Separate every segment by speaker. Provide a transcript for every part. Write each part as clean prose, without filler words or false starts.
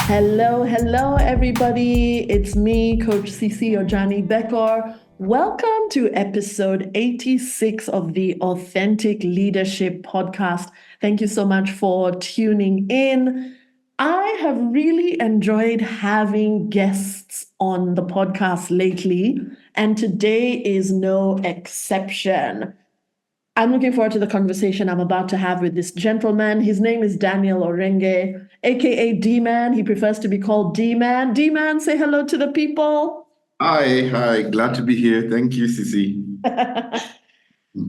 Speaker 1: Hello, everybody. It's me, Coach CC Ojany-Bekhor. Welcome to episode 86 of the Authentic Leadership Podcast. Thank you so much for tuning in. I have really enjoyed having guests on the podcast lately, and today is no exception. I'm looking forward to the conversation I'm about to have with this gentleman. His name is Daniel Orenge, aka D-Man. He prefers to be called D-Man. D-Man, say hello to the people.
Speaker 2: Hi. Glad to be here. Thank you, Sisi.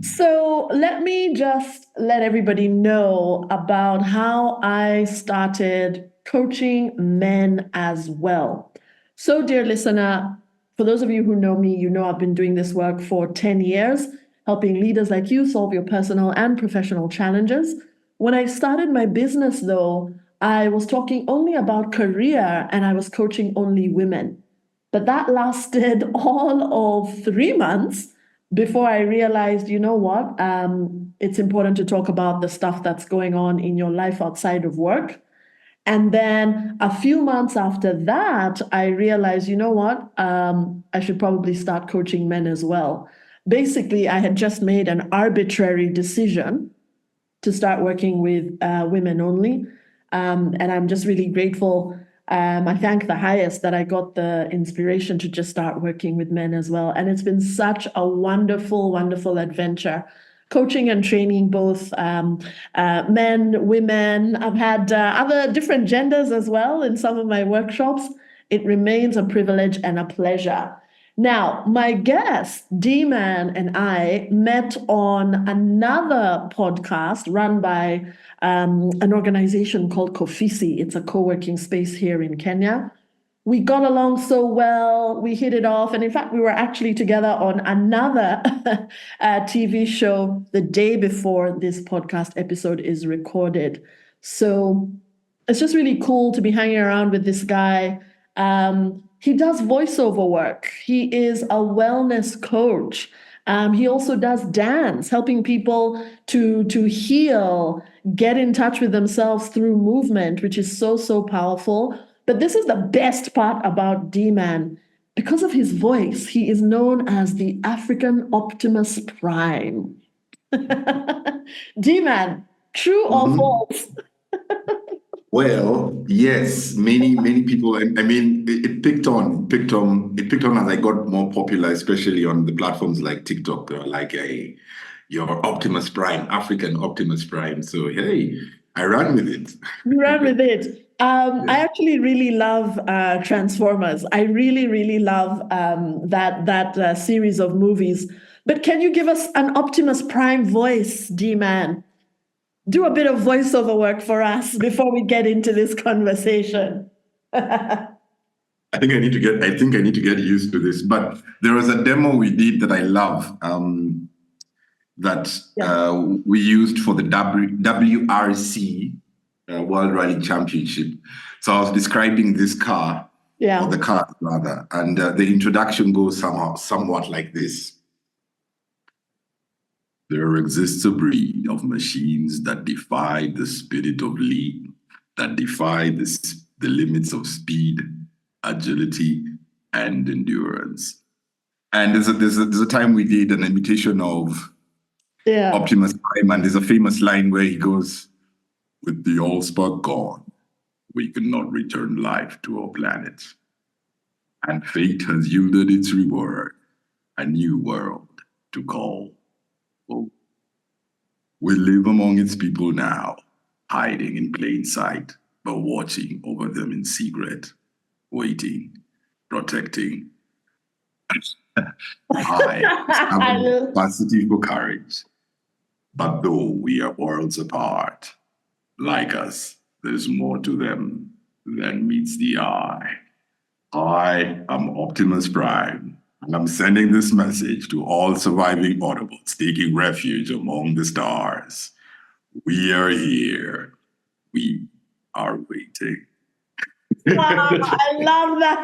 Speaker 1: So let me just let everybody know about how I started coaching men as well. So, dear listener, for those of you who know me, you know I've been doing this work for 10 years, helping leaders like you solve your personal and professional challenges. When I started my business, though, I was talking only about career and I was coaching only women. But that lasted all of 3 months before I realized, you know what, it's important to talk about the stuff that's going on in your life outside of work. And then a few months after that, I realized, you know what, I should probably start coaching men as well. Basically, I had just made an arbitrary decision to start working with women only. And I'm just really grateful. I thank the highest that I got the inspiration to just start working with men as well. And it's been such a wonderful, wonderful adventure. Coaching and training both men, women. I've had other different genders as well in some of my workshops. It remains a privilege and a pleasure. Now, my guest, D-Man, and I met on another podcast run by an organization called Kofisi. It's a co-working space here in Kenya. We got along so well, we hit it off. And in fact, we were actually together on another TV show the day before this podcast episode is recorded. So it's just really cool to be hanging around with this guy. He does voiceover work. He is a wellness coach. He also does dance, helping people to heal, get in touch with themselves through movement, which is so powerful. But this is the best part about D-Man. Because of his voice, he is known as the African Optimus Prime. D-Man, true or false?
Speaker 2: Well, yes, many people. I mean, it picked on as I got more popular, especially on the platforms like TikTok, like your Optimus Prime, African Optimus Prime. So hey, I ran with it.
Speaker 1: You ran with it. I actually really love Transformers. I really love that series of movies. But can you give us an Optimus Prime voice, D-Man? Do a bit of voiceover work for us before we get into this conversation.
Speaker 2: I think I need to get used to this. But there was a demo we did that I love that we used for the WRC World Rally Championship. So I was describing this car, or the car rather, and the introduction goes somewhat like this. There exists a breed of machines that defy the spirit of lead, that defy the limits of speed, agility, and endurance. And there's a time we did an imitation of Optimus Prime, and there's a famous line where he goes, "With the allspark gone, we cannot return life to our planet. And fate has yielded its reward, a new world to call. We live among its people now, hiding in plain sight, but watching over them in secret, waiting, protecting. I have a capacity for courage, but though we are worlds apart, like us, there's more to them than meets the eye. I am Optimus Prime, and I'm sending this message to all surviving Autobots taking refuge among the stars. We are here. We are waiting."
Speaker 1: Wow, I love that.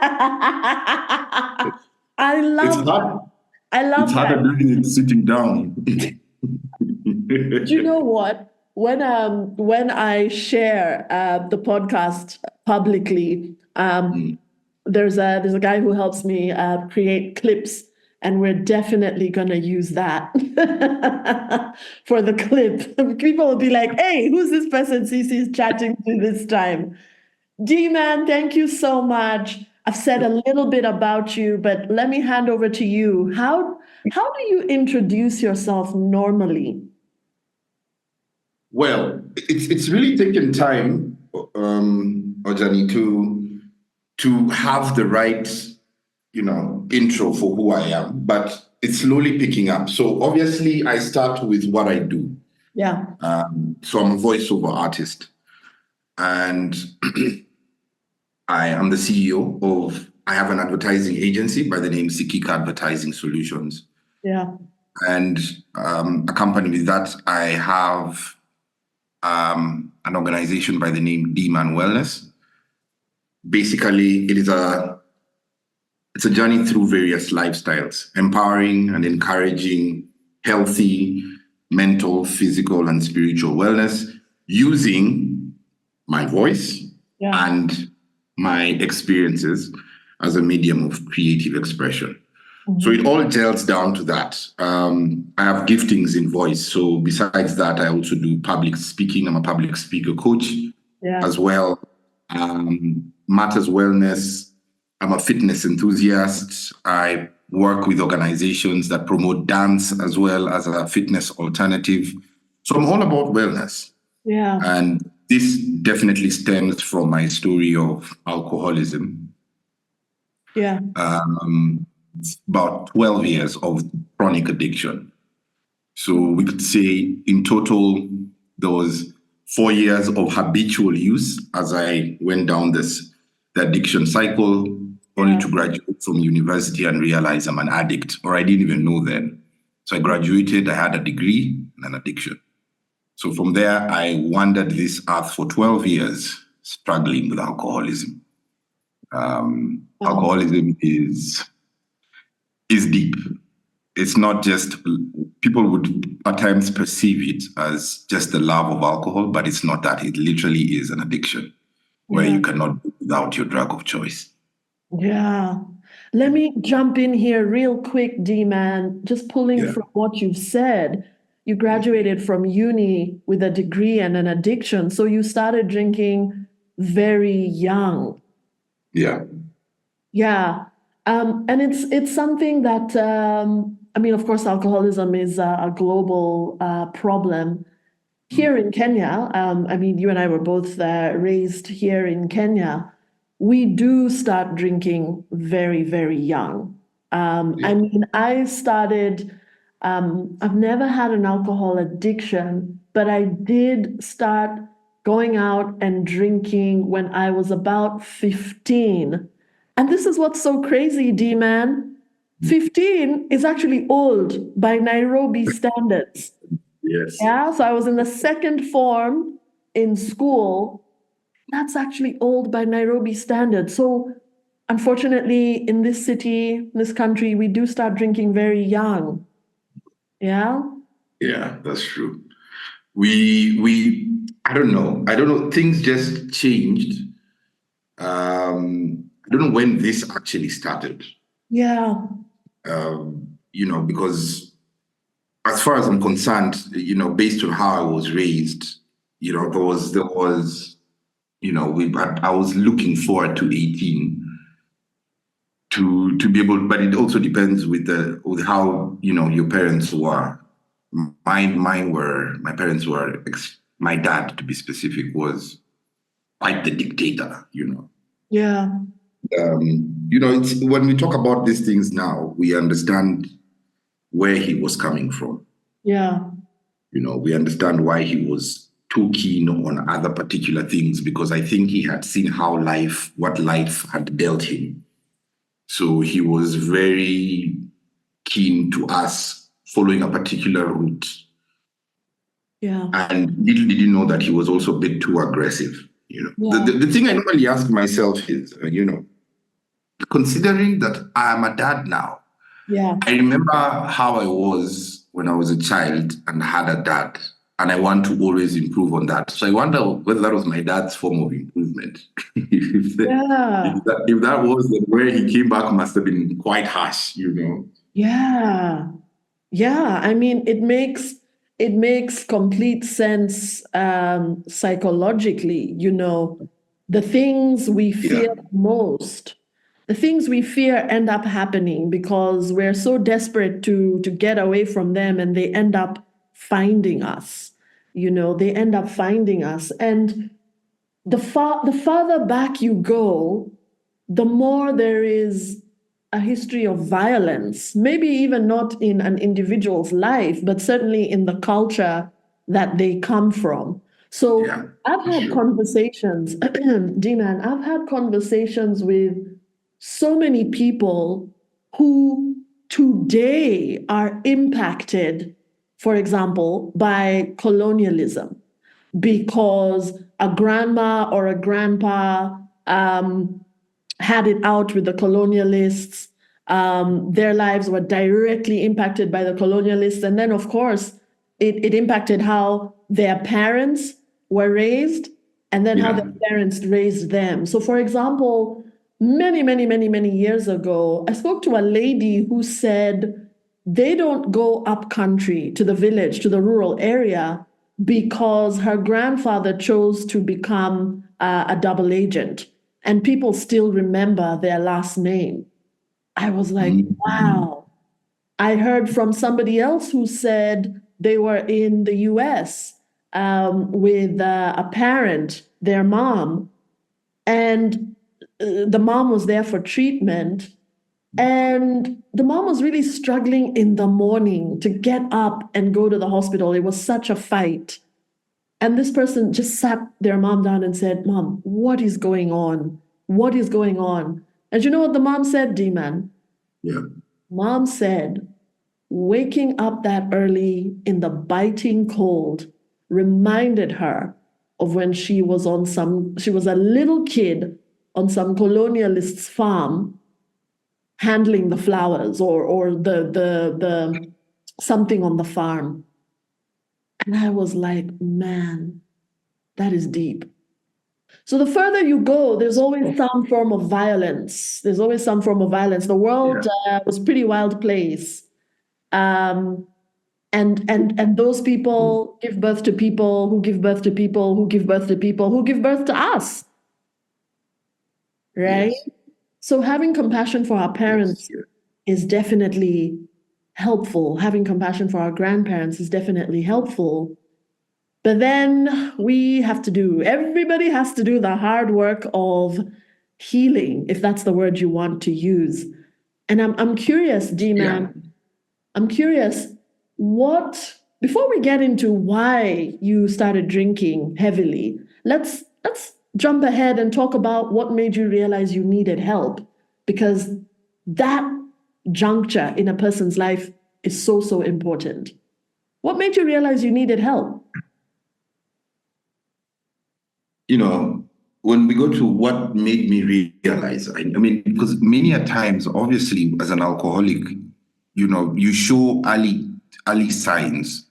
Speaker 1: I love
Speaker 2: It's harder doing it sitting down.
Speaker 1: Do you know what? When I share the podcast publicly. There's a guy who helps me create clips, and we're definitely going to use that for the clip. People will be like, hey, who's this person Cece's chatting to this time? D-Man, thank you so much. I've said a little bit about you, but let me hand over to you. How do you introduce yourself normally?
Speaker 3: Well, it's really taken time, Ojany, to have the right, intro for who I am, but it's slowly picking up. So obviously, I start with what I do.
Speaker 1: Yeah.
Speaker 3: So I'm a voiceover artist, and I am the CEO of. I have an advertising agency by the name Sikika Advertising Solutions.
Speaker 1: Yeah.
Speaker 3: And accompanied with that, I have an organization by the name D-Man Wellness. Basically, it's a journey through various lifestyles, empowering and encouraging healthy mental, physical, and spiritual wellness using my voice and my experiences as a medium of creative expression. So it all gels down to that. I have giftings in voice. So besides that, I also do public speaking. I'm a public speaker coach as well. Matters Wellness. I'm a fitness enthusiast. I work with organizations that promote dance as well as a fitness alternative. So I'm all about wellness.
Speaker 1: Yeah.
Speaker 3: And this definitely stems from my story of alcoholism.
Speaker 1: Yeah.
Speaker 3: About 12 years of chronic addiction. So we could say in total, there was 4 years of habitual use as I went down the addiction cycle, only to graduate from university and realize I'm an addict, or I didn't even know then. So I graduated, I had a degree in an addiction. So from there, I wandered this earth for 12 years, struggling with alcoholism. Alcoholism is deep. It's not just, people would at times perceive it as just the love of alcohol, but it's not that. It literally is an addiction where you cannot do without your drug of choice.
Speaker 1: Yeah. Let me jump in here real quick, D-Man, just pulling from what you've said. You graduated from uni with a degree and an addiction. So you started drinking very young.
Speaker 3: Yeah.
Speaker 1: Yeah. And it's something that, of course, alcoholism is a global problem. Here in Kenya, you and I were both raised here in Kenya. We do start drinking very, very young. I started, I've never had an alcohol addiction, but I did start going out and drinking when I was about 15. And this is what's so crazy, D-Man. 15 is actually old by Nairobi standards.
Speaker 3: Yes.
Speaker 1: Yeah, so I was in the second form in school. That's actually old by Nairobi standards. So unfortunately, in this city, in this country, we do start drinking very young. Yeah?
Speaker 3: Yeah, that's true. I don't know. Things just changed. I don't know when this actually started.
Speaker 1: Yeah.
Speaker 3: Because as far as I'm concerned, based on how I was raised, there was, I was looking forward to 18 to be able, but it also depends with how, your parents were. My parents were, my dad, to be specific, was quite the dictator,
Speaker 1: Yeah.
Speaker 3: It's, when we talk about these things now, we understand where he was coming from.
Speaker 1: Yeah.
Speaker 3: We understand why he was too keen on other particular things, because I think he had seen what life had dealt him. So he was very keen to us following a particular route.
Speaker 1: Yeah.
Speaker 3: And little did you know that he was also a bit too aggressive.
Speaker 1: Yeah.
Speaker 3: The thing I normally ask myself is, considering that I am a dad now,
Speaker 1: Yeah.
Speaker 3: I remember how I was when I was a child and had a dad. and I want to always improve on that. So I wonder whether that was my dad's form of improvement. if that was, then where he came back must have been quite harsh,
Speaker 1: Yeah. Yeah. I mean, it makes complete sense psychologically, the things we fear most. The things we fear end up happening because we're so desperate to get away from them, and they end up finding us. They end up finding us. And the farther back you go, the more there is a history of violence, maybe even not in an individual's life, but certainly in the culture that they come from. So I've had conversations, D-Man, I've had conversations with so many people who today are impacted, for example, by colonialism, because a grandma or a grandpa had it out with the colonialists. Their lives were directly impacted by the colonialists. And then, of course, it impacted how their parents were raised, and then how their parents raised them. So, for example, many, many, many, many years ago, I spoke to a lady who said they don't go up country to the village, to the rural area, because her grandfather chose to become a double agent, and people still remember their last name. I was like, wow. I heard from somebody else who said they were in the US with a parent, their mom, and the mom was there for treatment. And the mom was really struggling in the morning to get up and go to the hospital. It was such a fight. And this person just sat their mom down and said, "Mom, what is going on? What is going on?" And you know what the mom said, D-Man? Mom said, waking up that early in the biting cold reminded her of when she was a little kid on some colonialist's farm, handling the flowers or the something on the farm. And I was like, man, that is deep. So the further you go, there's always some form of violence. There's always some form of violence. The world was a pretty wild place. And those people give birth to people who give birth to people who give birth to people who give birth to us. Right? Yes. So having compassion for our parents is definitely helpful. Having compassion for our grandparents is definitely helpful. But then everybody has to do the hard work of healing, if that's the word you want to use. And I'm curious, D-Man, I'm curious, before we get into why you started drinking heavily, let's jump ahead and talk about what made you realize you needed help, because that juncture in a person's life is so, so important. What made you realize you needed help?
Speaker 3: When we go to what made me realize, I mean, because many a times, obviously, as an alcoholic, you show early signs.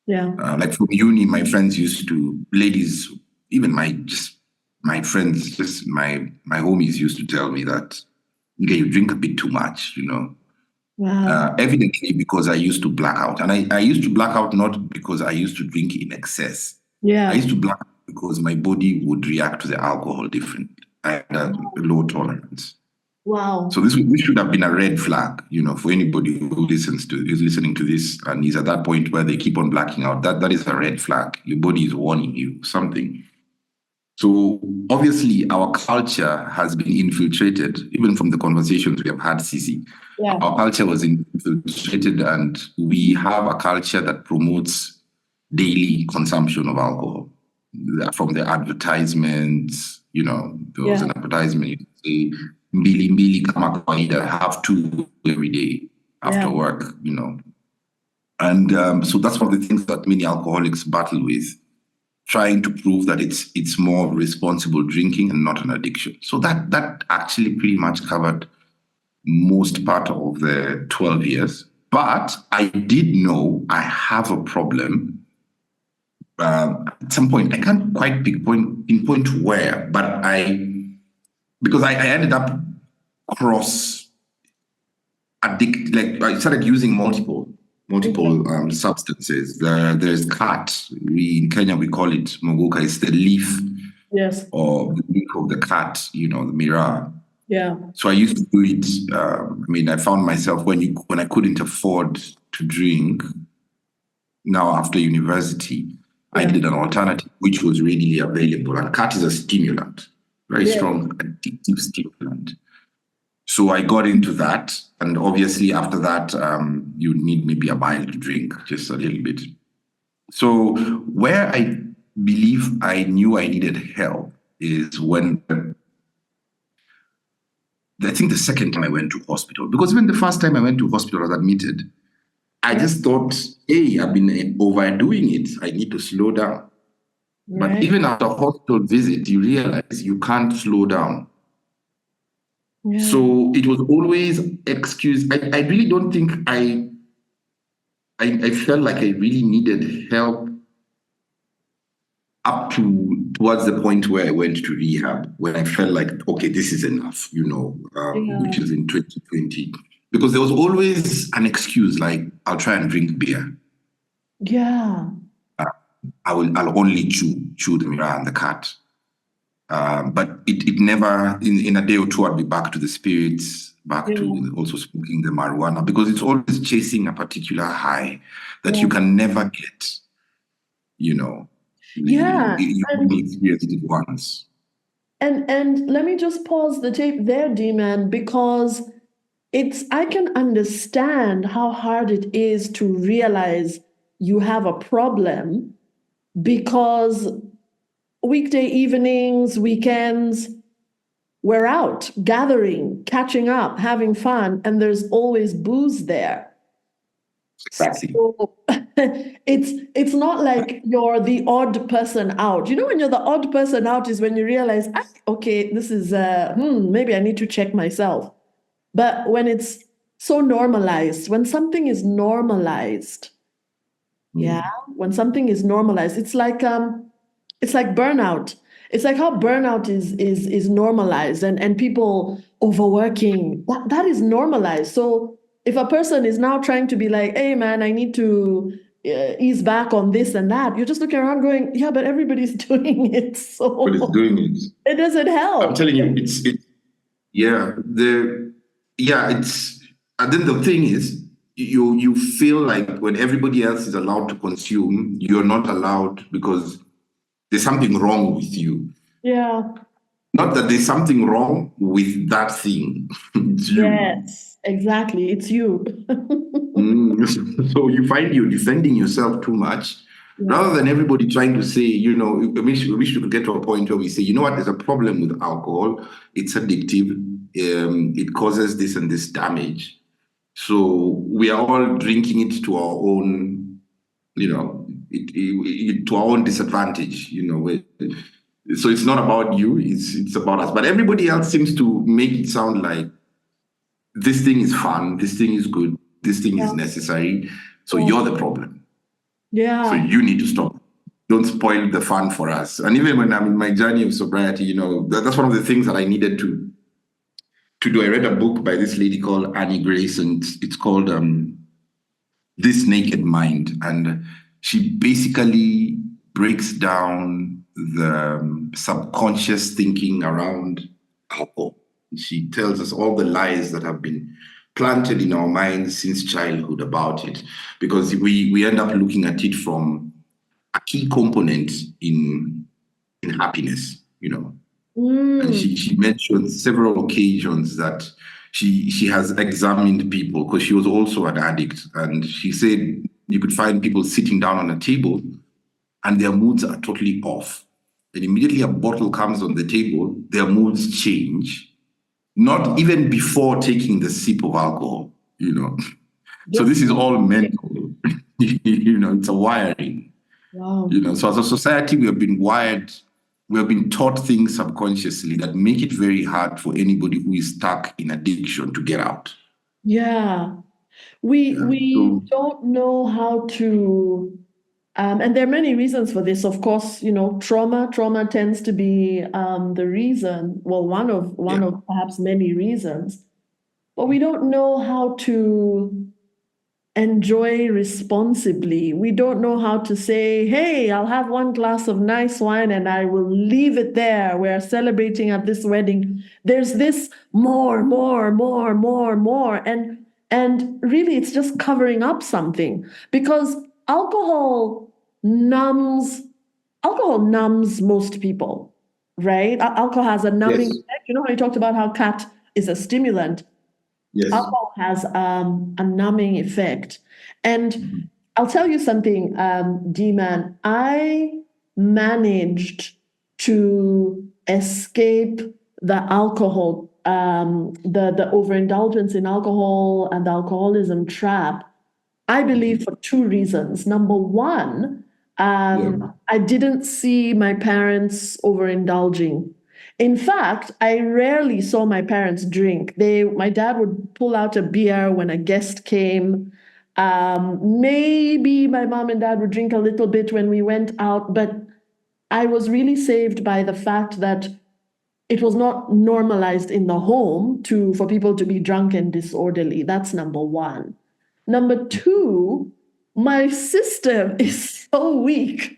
Speaker 3: Like from uni, my friends ladies, even my friends, just my homies used to tell me that, okay, you drink a bit too much,
Speaker 1: Wow.
Speaker 3: Evidently because I used to black out. And I used to black out not because I used to drink in excess. I used to black out because my body would react to the alcohol differently. I had a low tolerance.
Speaker 1: Wow.
Speaker 3: So this should have been a red flag, for anybody who is listening to this and is at that point where they keep on blacking out. That is a red flag. Your body is warning you something. So obviously our culture has been infiltrated, even from the conversations we have had, Cici. Our culture was infiltrated, and we have a culture that promotes daily consumption of alcohol. From the advertisements, there was an advertisement, you say, mbili kama kawaida, have 2 every day after work, And so that's one of the things that many alcoholics battle with, trying to prove that it's more responsible drinking and not an addiction. So that actually pretty much covered most part of the 12 years. But I did know I have a problem at some point, I can't quite pinpoint where, but because I ended up like I started using multiple substances. There's cat. In Kenya we call it mogoka. It's the leaf,
Speaker 1: Yes.
Speaker 3: or the leaf of the cat. The miraa.
Speaker 1: Yeah.
Speaker 3: So I used to do it. I found myself when I couldn't afford to drink. Now after university, I did an alternative which was readily available. And cat is a stimulant, very strong addictive stimulant. So I got into that, and obviously after that, you need maybe a mild drink, just a little bit. So where I believe I knew I needed help is when I think the second time I went to hospital, because even the first time I went to hospital, I was admitted. I just thought, hey, I've been overdoing it. I need to slow down.
Speaker 1: Right.
Speaker 3: But even after a hospital visit, you realize you can't slow down.
Speaker 1: Yeah.
Speaker 3: So it was always excuse. I really don't think I felt like I really needed help up towards the point where I went to rehab, when I felt like, okay, this is enough, which is in 2020. Because there was always an excuse, like, I'll try and drink beer.
Speaker 1: Yeah.
Speaker 3: I'll only chew the miraa and the cat. But it never, in a day or two, I'd be back to the spirits, back to also smoking the marijuana, because it's always chasing a particular high that you can never get,
Speaker 1: Yeah.
Speaker 3: You only experience it once.
Speaker 1: And let me just pause the tape there, D-Man, because I can understand how hard it is to realize you have a problem, because weekday evenings, weekends, we're out, gathering, catching up, having fun, and there's always booze there.
Speaker 3: Exactly.
Speaker 1: So it's not like you're the odd person out. When you're the odd person out is when you realize, okay, this is, maybe I need to check myself. But when it's so normalized, when something is normalized, when something is normalized, it's like burnout. It's like how burnout is normalized, and people overworking. That is normalized. So if a person is now trying to be like, hey man, I need to ease back on this and that, you're just looking around going, yeah, but everybody's doing it. So
Speaker 3: But it's doing it.
Speaker 1: It doesn't help.
Speaker 3: I'm telling you, and then the thing is, you feel like when everybody else is allowed to consume, you're not allowed because there's something wrong with you.
Speaker 1: Yeah.
Speaker 3: Not that there's something wrong with that thing. It's you.
Speaker 1: Yes, exactly. It's you.
Speaker 3: So you find you're defending yourself too much, rather than everybody trying to say, I wish we could get to a point where we say, you know what, there's a problem with alcohol. It's addictive. It causes this and this damage. So we are all drinking it to our own, to our own disadvantage, So it's not about you, it's about us. But everybody else seems to make it sound like this thing is fun, this thing is good, this thing is necessary. So you're the problem.
Speaker 1: Yeah.
Speaker 3: So you need to stop. Don't spoil the fun for us. And even when I'm in my journey of sobriety, that's one of the things that I needed to do. I read a book by this lady called Annie Grace, and it's called This Naked Mind. And she basically breaks down the subconscious thinking around alcohol. She tells us all the lies that have been planted in our minds since childhood about it, because we end up looking at it from a key component in happiness, And she mentioned several occasions that she has examined people, because she was also an addict, and she said you could find people sitting down on a table and their moods are totally off. And immediately a bottle comes on the table, their moods change, not even before taking the sip of alcohol, So this is all mental, it's a wiring.
Speaker 1: Wow.
Speaker 3: So as a society, we have been taught things subconsciously that make it very hard for anybody who is stuck in addiction to get out.
Speaker 1: Yeah. We don't know how to And there are many reasons for this. Of course, trauma tends to be the reason, well, one of perhaps many reasons, but we don't know how to enjoy responsibly. We don't know how to say, hey, I'll have one glass of nice wine and I will leave it there. We're celebrating at this wedding. There's this more. And really it's just covering up something, because alcohol numbs most people, right? Alcohol has a numbing effect. You know how you talked about how cat is a stimulant?
Speaker 2: Yes.
Speaker 1: Alcohol has a numbing effect. And I'll tell you something, D-Man, I managed to escape the alcohol, the overindulgence in alcohol and the alcoholism trap, I believe, for two reasons. Number one, I didn't see my parents overindulging. In fact, I rarely saw my parents drink. My dad would pull out a beer when a guest came. Maybe my mom and dad would drink a little bit when we went out, but I was really saved by the fact that it was not normalized in the home for people to be drunk and disorderly. That's number one. Number two, my system is so weak.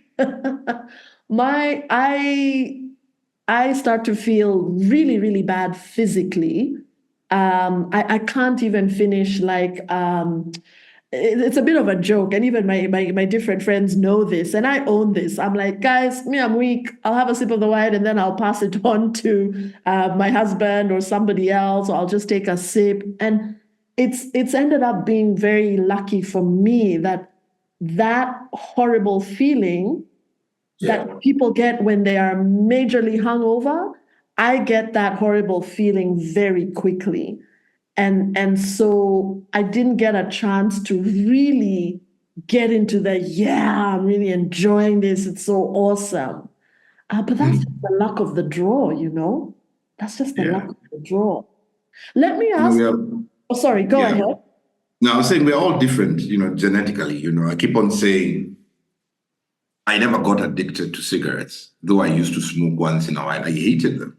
Speaker 1: I start to feel really, really bad physically. I can't even finish it's a bit of a joke, and even my different friends know this, and I own this. I'm like, guys, I'm weak. I'll have a sip of the wine and then I'll pass it on to my husband or somebody else, or I'll just take a sip. And it's ended up being very lucky for me that horrible feeling that people get when they are majorly hungover, I get that horrible feeling very quickly. And so I didn't get a chance to really get into I'm really enjoying this. It's so awesome. But that's just the luck of the draw, That's just the luck of the draw. Let me ask you. Oh, sorry, go ahead.
Speaker 3: No, I was saying we're all different, genetically. I keep on saying I never got addicted to cigarettes, though I used to smoke once in a while. I hated them.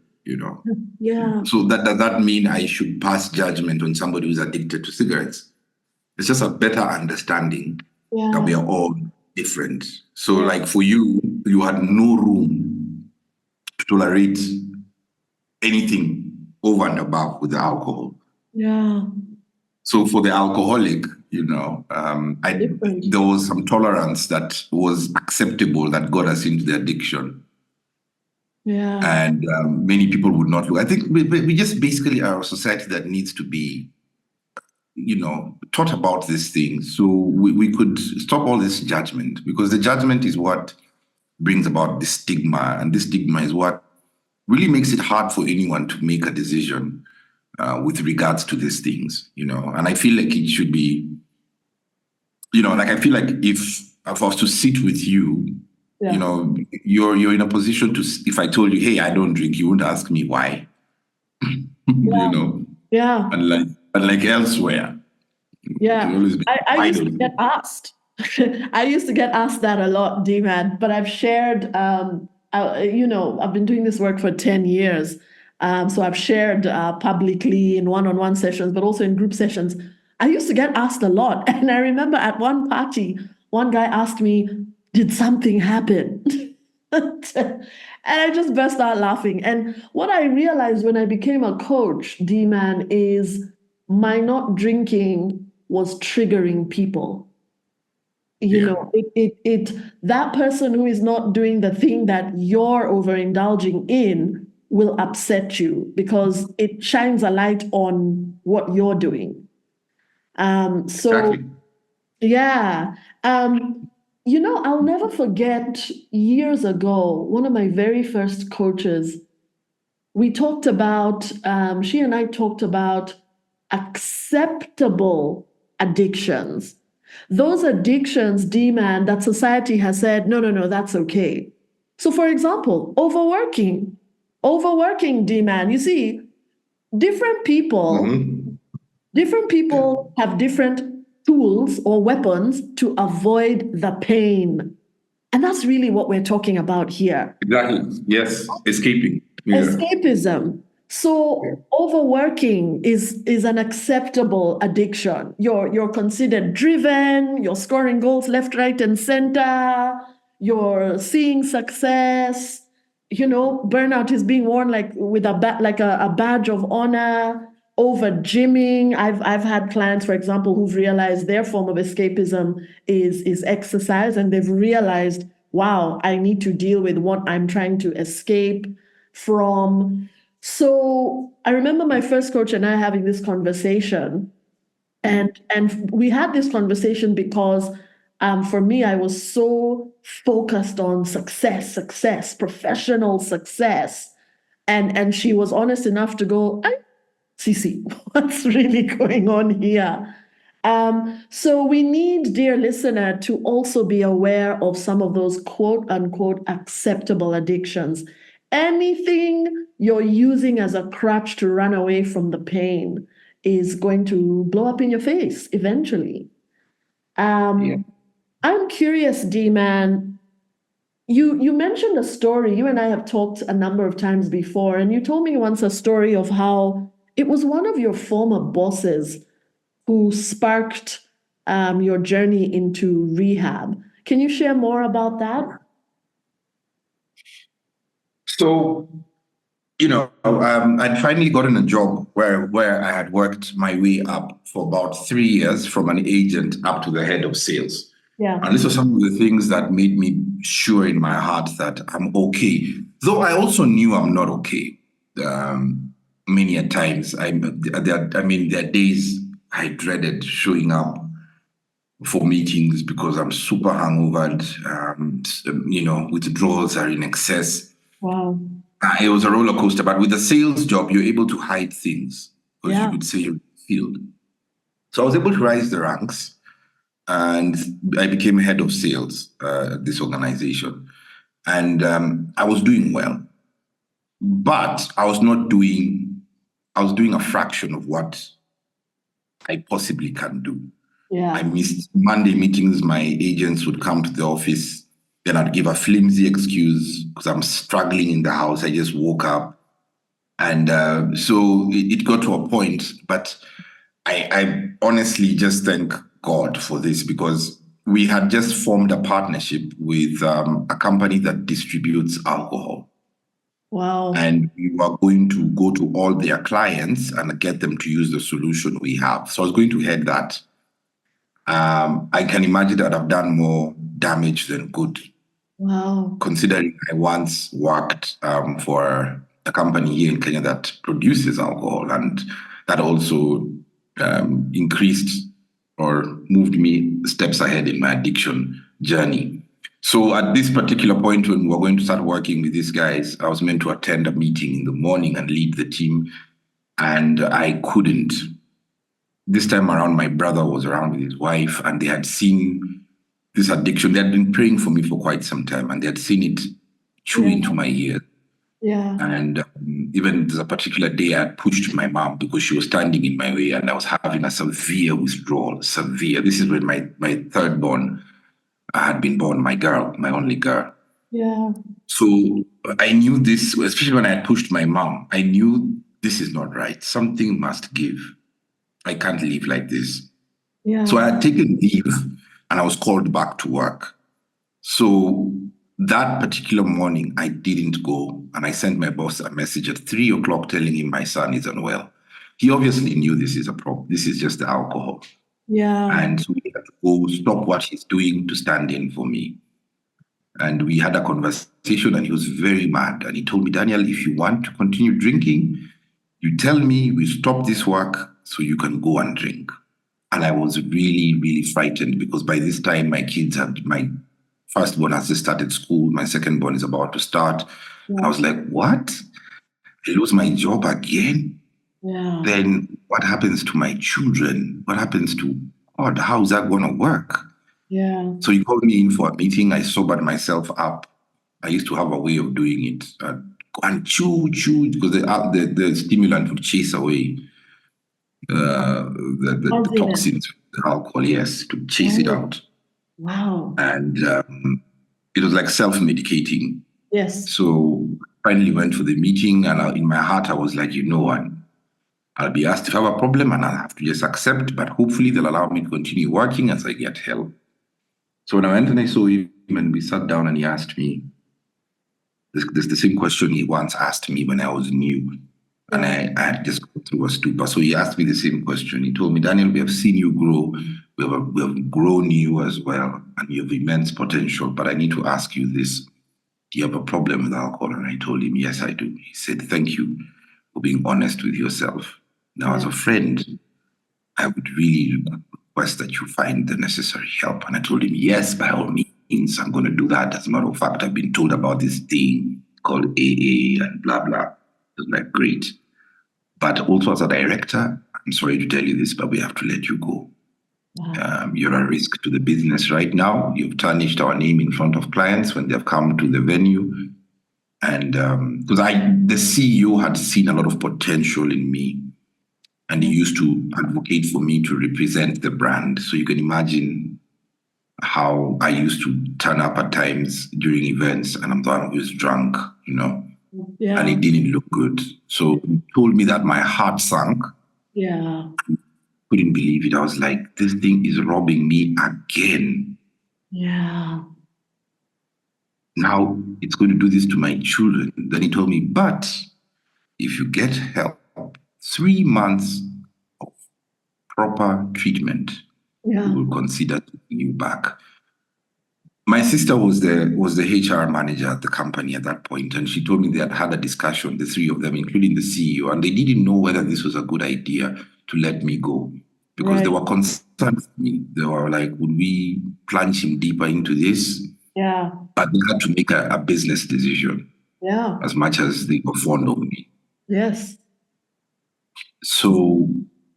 Speaker 1: Yeah.
Speaker 3: So does that mean I should pass judgment on somebody who's addicted to cigarettes? It's just a better understanding that we are all different. So like for you, you had no room to tolerate anything over and above with the alcohol.
Speaker 1: Yeah.
Speaker 3: So for the alcoholic, there was some tolerance that was acceptable that got us into the addiction.
Speaker 1: Yeah.
Speaker 3: And many people would not look. I think we just basically are a society that needs to be, taught about these things. So we could stop all this judgment, because the judgment is what brings about the stigma. And this stigma is what really makes it hard for anyone to make a decision with regards to these things, And I feel like it should be, I feel like if I was to sit with you, you're in a position to, if I told you, hey, I don't drink, you wouldn't ask me why,
Speaker 1: Yeah.
Speaker 3: Unlike elsewhere.
Speaker 1: Yeah. I used to get asked. I used to get asked that a lot, D-Man, but I've shared, I've been doing this work for 10 years. So I've shared publicly in one-on-one sessions, but also in group sessions. I used to get asked a lot. And I remember at one party, one guy asked me, did something happen? And I just burst out laughing. And what I realized when I became a coach, D-Man, is my not drinking was triggering people. That person who is not doing the thing that you're overindulging in will upset you, because it shines a light on what you're doing.
Speaker 3: Exactly.
Speaker 1: I'll never forget, years ago, one of my very first coaches, she and I talked about acceptable addictions. Those addictions, D-Man, that society has said, no, that's okay. So for example, overworking, D-Man, you see, different people have different tools or weapons to avoid the pain. And that's really what we're talking about here.
Speaker 3: Exactly. Yes. Escaping. Yeah.
Speaker 1: Escapism. So overworking is an acceptable addiction. You're considered driven, you're scoring goals left, right, and center, you're seeing success. Burnout is being worn like with a badge of honor over gymming. I've had clients, for example, who've realized their form of escapism is exercise, and they've realized, wow, I need to deal with what I'm trying to escape from. So I remember my first coach and I having this conversation, and we had this conversation because for me, I was so focused on success, professional success. And she was honest enough to go, Cece, what's really going on here? So we need, dear listener, to also be aware of some of those quote unquote acceptable addictions. Anything you're using as a crutch to run away from the pain is going to blow up in your face eventually. I'm curious, D-Man, you mentioned a story. You and I have talked a number of times before, and you told me once a story of how it was one of your former bosses who sparked your journey into rehab. Can you share more about that?
Speaker 3: So, I'd finally gotten a job where I had worked my way up for about 3 years from an agent up to the head of sales.
Speaker 1: Yeah.
Speaker 3: And this was some of the things that made me sure in my heart that I'm okay. Though I also knew I'm not okay. Many a times, there are days I dreaded showing up for meetings because I'm super hungover and, withdrawals are in excess.
Speaker 1: Wow.
Speaker 3: It was a roller coaster, but with a sales job, you're able to hide things because
Speaker 1: Yeah.
Speaker 3: you could say you're in the field. So I was able to rise the ranks, and I became head of sales at this organization. And I was doing well, but I was doing a fraction of what I possibly can do.
Speaker 1: Yeah.
Speaker 3: I missed Monday meetings. My agents would come to the office. Then I'd give a flimsy excuse because I'm struggling in the house. I just woke up. And so it got to a point, but I honestly just thank God for this because we had just formed a partnership with a company that distributes alcohol.
Speaker 1: Wow.
Speaker 3: And we were going to go to all their clients and get them to use the solution we have. So I was going to head that. I can imagine that I've done more damage than good.
Speaker 1: Wow.
Speaker 3: Considering I once worked for a company here in Kenya that produces alcohol, and that also increased or moved me steps ahead in my addiction journey. So at this particular point when we were going to start working with these guys, I was meant to attend a meeting in the morning and lead the team, and I couldn't. This time around, my brother was around with his wife, and they had seen this addiction. They had been praying for me for quite some time, and they had seen it chew into my ear.
Speaker 1: Yeah.
Speaker 3: And even there's a particular day I had pushed my mom because she was standing in my way, and I was having a severe withdrawal. Severe. This is when my third born had been born, my girl, my only girl.
Speaker 1: Yeah.
Speaker 3: So I knew this, especially when I had pushed my mom, I knew this is not right. Something must give. I can't live like this.
Speaker 1: Yeah.
Speaker 3: So I had taken leave and I was called back to work. So that particular morning, I didn't go. And I sent my boss a message at 3 o'clock telling him my son is unwell. He obviously knew this is a problem. This is just the alcohol.
Speaker 1: Yeah.
Speaker 3: And so he had to go stop what he's doing to stand in for me. And we had a conversation and he was very mad. And he told me, Daniel, if you want to continue drinking, you tell me, we stop this work so you can go and drink. And I was really, really frightened because by this time my firstborn has just started school. My secondborn is about to start.
Speaker 1: Yeah.
Speaker 3: And I was like, what? I lose my job again?
Speaker 1: Yeah.
Speaker 3: Then what happens to my children? What happens to God? How's that going to work?
Speaker 1: Yeah.
Speaker 3: So he called me in for a meeting. I sobered myself up. I used to have a way of doing it. And chew, because the stimulant would chase away the toxins, the alcohol, yes, to chase it out.
Speaker 1: Wow.
Speaker 3: And it was like self-medicating.
Speaker 1: Yes.
Speaker 3: So I finally went for the meeting, and in my heart, I was like, you know what? I'll be asked if I have a problem, and I'll have to just accept, but hopefully they'll allow me to continue working as I get help. So when I went and I saw him, and we sat down, and he asked me, this the same question he once asked me when I was new. And I had just gone through a stupor. So he asked me the same question. He told me, Daniel, we have seen you grow. We have grown you as well, and you have immense potential. But I need to ask you this. Do you have a problem with alcohol? And I told him, yes, I do. He said, thank you for being honest with yourself. Now, as a friend, I would really request that you find the necessary help. And I told him, yes, by all means, I'm going to do that. As a matter of fact, I've been told about this thing called AA and blah, blah. It was like, great. But also as a director, I'm sorry to tell you this, but we have to let you go. Wow. You're a risk to the business right now. You've tarnished our name in front of clients when they've come to the venue. And because the CEO had seen a lot of potential in me, and he used to advocate for me to represent the brand. So you can imagine how I used to turn up at times during events, and I'm the one who was drunk, you know. Yeah. And it didn't look good. So he told me that my heart sank.
Speaker 1: Yeah.
Speaker 3: I couldn't believe it. I was like, this thing is robbing me again.
Speaker 1: Yeah.
Speaker 3: Now it's going to do this to my children. Then he told me, but if you get help, 3 months of proper treatment, we will consider taking you back. My sister was the HR manager at the company at that point, and she told me they had had a discussion, the three of them, including the CEO, and they didn't know whether this was a good idea to let me go because they were concerned with me. They were like, would we plunge him deeper into this?
Speaker 1: Yeah.
Speaker 3: But they had to make a business decision.
Speaker 1: Yeah.
Speaker 3: As much as they were fond of me.
Speaker 1: Yes.
Speaker 3: So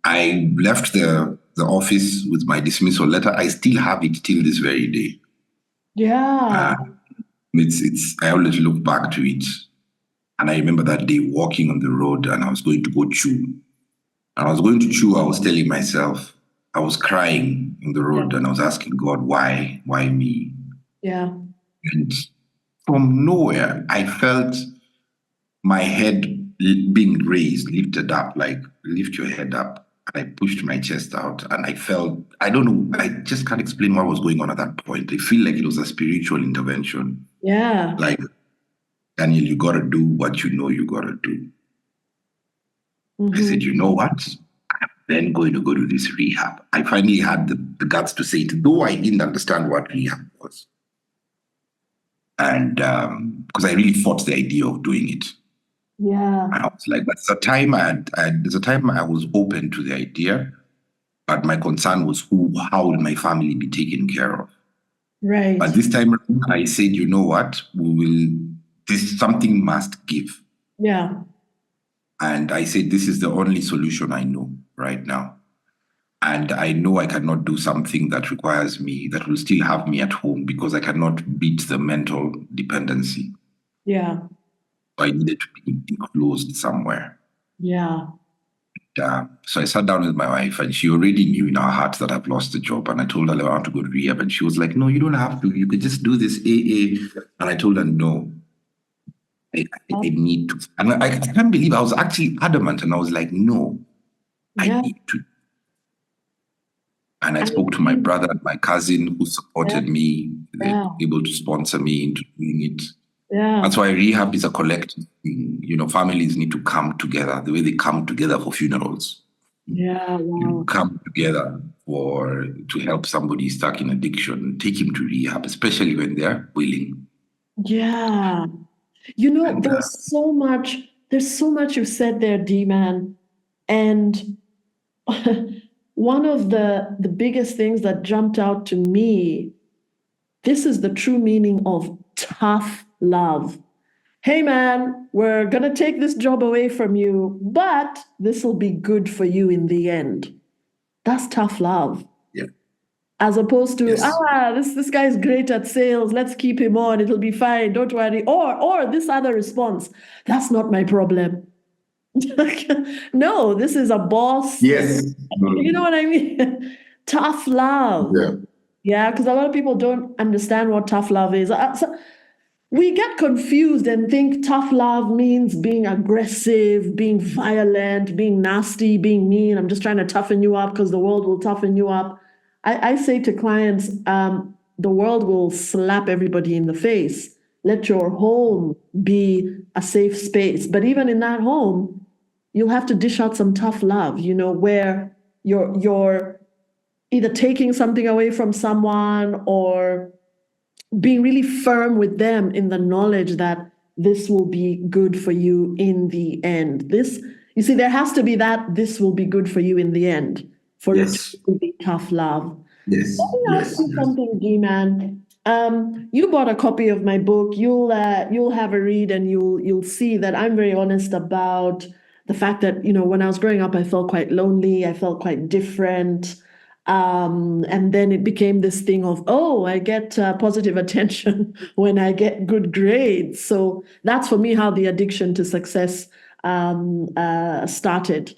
Speaker 3: I left the office with my dismissal letter. I still have it till this very day.
Speaker 1: Yeah.
Speaker 3: I always look back to it. And I remember that day walking on the road, and I was going to go chew. And I was going to chew, I was telling myself, I was crying on the road, and I was asking God, why me?
Speaker 1: Yeah.
Speaker 3: And from nowhere, I felt my head being raised, lifted up, like lift your head up. And I pushed my chest out, and I felt, I don't know, I just can't explain what was going on at that point. I feel like it was a spiritual intervention.
Speaker 1: Yeah.
Speaker 3: Like, Daniel, you got to do what you know you got to do. I said, you know what? I'm then going to go to this rehab. I finally had the guts to say it, though I didn't understand what rehab was. And because I really fought the idea of doing it.
Speaker 1: Yeah.
Speaker 3: And I was like, but there's a time I was open to the idea, but my concern was how will my family be taken care of?
Speaker 1: Right.
Speaker 3: But this time I said, you know what? Something must give.
Speaker 1: Yeah.
Speaker 3: And I said, this is the only solution I know right now. And I know I cannot do something that requires me, that will still have me at home, because I cannot beat the mental dependency.
Speaker 1: Yeah.
Speaker 3: I needed to be enclosed somewhere.
Speaker 1: Yeah.
Speaker 3: So I sat down with my wife, and she already knew in her heart that I've lost the job. And I told her I want to go to rehab. And she was like, no, you don't have to. You could just do this AA. And I told her, no, I need to. And I can't believe I was actually adamant. And I was like, no, I need to. And I spoke to my brother and my cousin who supported me. They were able to sponsor me into doing it.
Speaker 1: Yeah.
Speaker 3: That's why rehab is a collective thing. You know, families need to come together the way they come together for funerals.
Speaker 1: Yeah. Wow.
Speaker 3: You come together to help somebody stuck in addiction, take him to rehab, especially when they're willing.
Speaker 1: Yeah. You know, there's so much you said there, D-Man. And one of the biggest things that jumped out to me, this is the true meaning of tough love. Hey man, we're gonna take this job away from you, but this will be good for you in the end. That's tough love.
Speaker 3: Yeah.
Speaker 1: As opposed to, this guy's great at sales, let's keep him on, it'll be fine, don't worry. Or this other response, that's not my problem. No, this is a boss.
Speaker 3: Yes.
Speaker 1: You know what I mean? Tough love.
Speaker 3: Yeah.
Speaker 1: Yeah, because a lot of people don't understand what tough love is. We get confused and think tough love means being aggressive, being violent, being nasty, being mean. I'm just trying to toughen you up because the world will toughen you up. I say to clients, the world will slap everybody in the face. Let your home be a safe space. But even in that home, you'll have to dish out some tough love, where you're either taking something away from someone or being really firm with them in the knowledge that this will be good for you in the end. You see, there has to be that this will be good for you in the end for it
Speaker 3: Yes.
Speaker 1: to be tough love.
Speaker 3: Yes.
Speaker 1: Let me ask
Speaker 3: Yes.
Speaker 1: you something, D-Man. You bought a copy of my book. You'll have a read and you'll see that I'm very honest about the fact that, when I was growing up, I felt quite lonely. I felt quite different. And then it became this thing of, I get positive attention when I get good grades. So that's for me how the addiction to success started.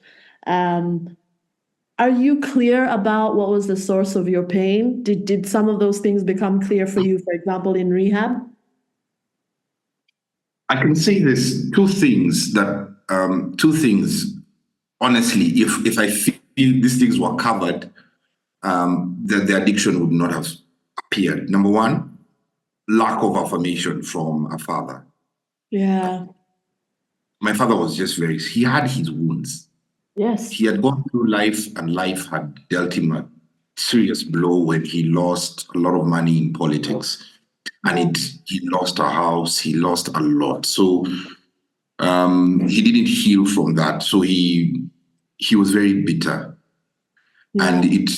Speaker 1: Are you clear about what was the source of your pain? Did some of those things become clear for you, for example, in rehab?
Speaker 3: I can say this, two things, honestly, if I feel these things were covered, the addiction would not have appeared. Number one, lack of affirmation from a father.
Speaker 1: Yeah.
Speaker 3: My father was just he had his wounds.
Speaker 1: Yes.
Speaker 3: He had gone through life and life had dealt him a serious blow when he lost a lot of money in politics. And he lost a house, he lost a lot. So he didn't heal from that. So he was very bitter.
Speaker 1: Yeah.
Speaker 3: And it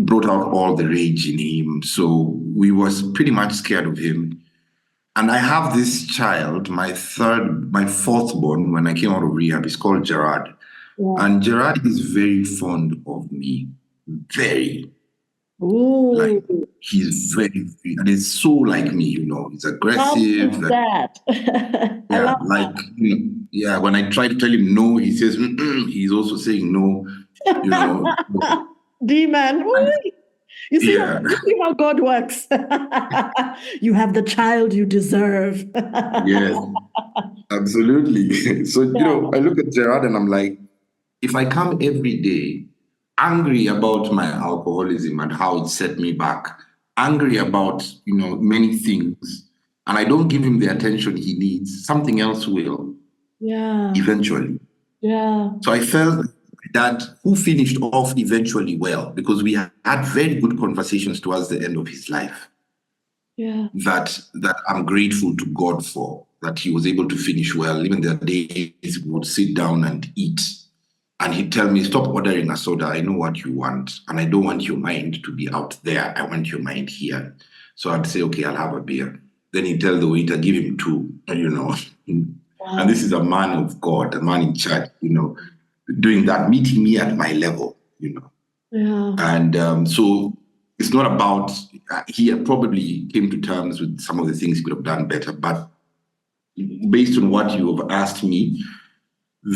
Speaker 3: brought out all the rage in him. So we was pretty much scared of him. And I have this child, my fourth born, when I came out of rehab, he's called Gerard.
Speaker 1: Yeah.
Speaker 3: And Gerard is very fond of me. Very.
Speaker 1: Ooh.
Speaker 3: Like, he's very, and it's so like me, he's aggressive.
Speaker 1: How is that? I love that.
Speaker 3: When I try to tell him no, he says, he's also saying no,
Speaker 1: D-Man. You see how God works. You have the child you deserve.
Speaker 3: Yes, absolutely. So, I look at Gerard and I'm like, if I come every day angry about my alcoholism and how it set me back, angry about, many things, and I don't give him the attention he needs, something else will.
Speaker 1: Yeah.
Speaker 3: Eventually.
Speaker 1: Yeah.
Speaker 3: So I felt that who finished off eventually well, because we had very good conversations towards the end of his life.
Speaker 1: Yeah.
Speaker 3: That I'm grateful to God for, that he was able to finish well. Even the days we would sit down and eat, and he'd tell me, stop ordering a soda. I know what you want, and I don't want your mind to be out there. I want your mind here. So I'd say, okay, I'll have a beer. Then he'd tell the waiter, give him two, Wow. And this is a man of God, a man in church, doing that, meeting me at my level,
Speaker 1: Yeah.
Speaker 3: And so it's not about, he probably came to terms with some of the things he could have done better, but based on what you have asked me,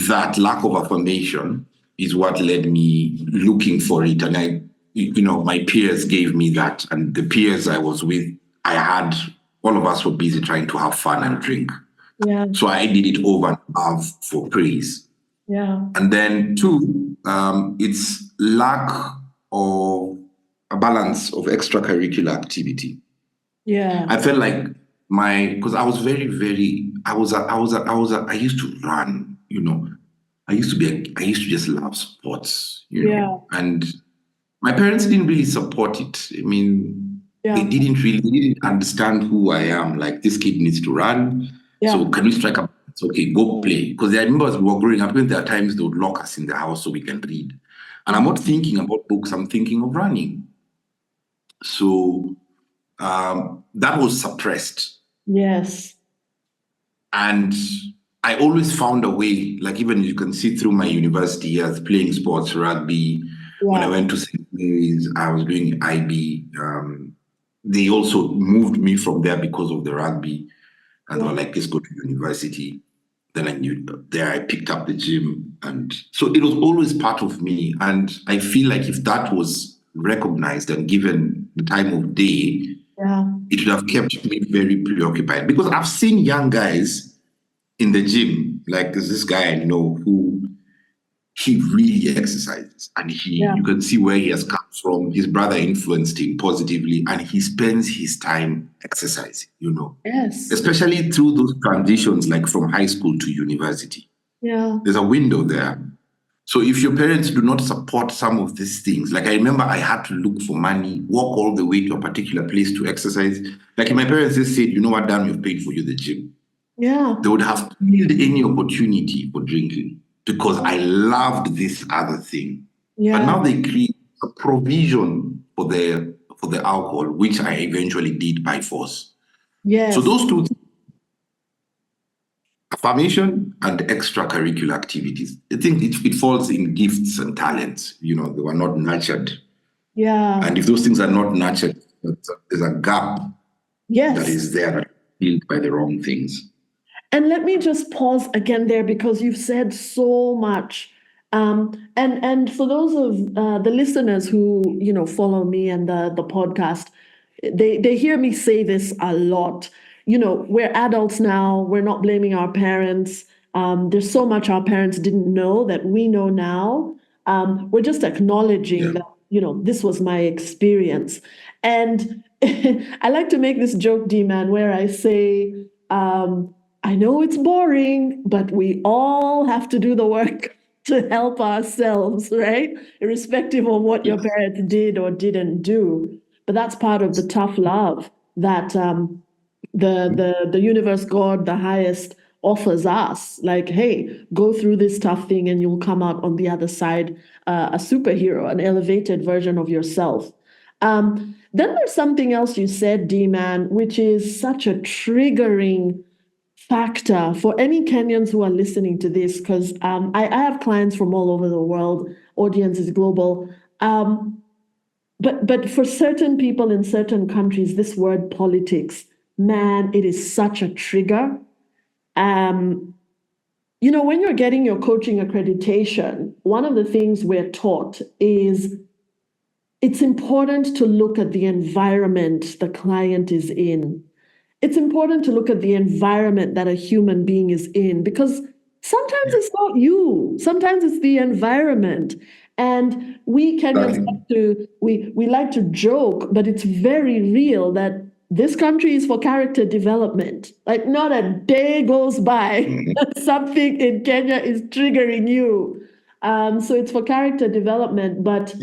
Speaker 3: that lack of affirmation is what led me looking for it. And my peers gave me that, and the peers I was with, all of us were busy trying to have fun and drink.
Speaker 1: Yeah.
Speaker 3: So I did it over and above for praise.
Speaker 1: Yeah.
Speaker 3: And then two, it's lack of a balance of extracurricular activity.
Speaker 1: Yeah.
Speaker 3: I felt like because I was very, very, I used to run, I used to just love sports, and my parents didn't really support it. I mean, they didn't understand who I am. Like, this kid needs to run. Yeah. So can we strike up? It's okay, go play. Because I remember as we were growing up, there are times they would lock us in the house so we can read. And I'm not thinking about books, I'm thinking of running. So that was suppressed.
Speaker 1: Yes.
Speaker 3: And I always found a way, like even you can see through my university years, playing sports, rugby. Yeah. When I went to St. Mary's, I was doing IB. They also moved me from there because of the rugby. And they were like, let's go to university. Then I picked up the gym. And so it was always part of me. And I feel like if that was recognized and given the time of day,
Speaker 1: Yeah.
Speaker 3: it would have kept me very preoccupied, because I've seen young guys in the gym, like there's this guy I know who he really exercises, and you can see where he has come from. His brother influenced him positively, and he spends his time exercising,
Speaker 1: Yes.
Speaker 3: especially through those transitions, like from high school to university.
Speaker 1: Yeah.
Speaker 3: There's a window there. So if your parents do not support some of these things, like I remember I had to look for money, walk all the way to a particular place to exercise. Like if my parents just said, you know what, Dan, we've paid for you the gym.
Speaker 1: Yeah.
Speaker 3: They would have killed any opportunity for drinking, because I loved this other thing.
Speaker 1: Yeah.
Speaker 3: But now they create a provision for the alcohol, which I eventually did by force.
Speaker 1: Yes.
Speaker 3: So those two, affirmation and extracurricular activities, I think it falls in gifts and talents. They were not nurtured.
Speaker 1: Yeah.
Speaker 3: And if those things are not nurtured, there's a gap that is there, filled by the wrong things.
Speaker 1: And let me just pause again there, because you've said so much. And for those of the listeners who follow me and the podcast, they hear me say this a lot. We're adults now. We're not blaming our parents. There's so much our parents didn't know that we know now. We're just acknowledging that this was my experience. And I like to make this joke, D-Man, where I say, I know it's boring, but we all have to do the work to help ourselves, right? Irrespective of what your parents did or didn't do. But that's part of the tough love that the universe, God, the highest, offers us. Like, hey, go through this tough thing and you'll come out on the other side a superhero, an elevated version of yourself. Then there's something else you said, D-Man, which is such a triggering factor for any Kenyans who are listening to this, because I have clients from all over the world. Audience is global. But for certain people in certain countries, this word politics, man, it is such a trigger. When you're getting your coaching accreditation, one of the things we're taught is it's important to look at the environment the client is in. It's important to look at the environment that a human being is in, because sometimes it's not you. Sometimes it's the environment. And we Kenyans we like to joke, but it's very real that this country is for character development. Like, not a day goes by that something in Kenya is triggering you. So it's for character development. But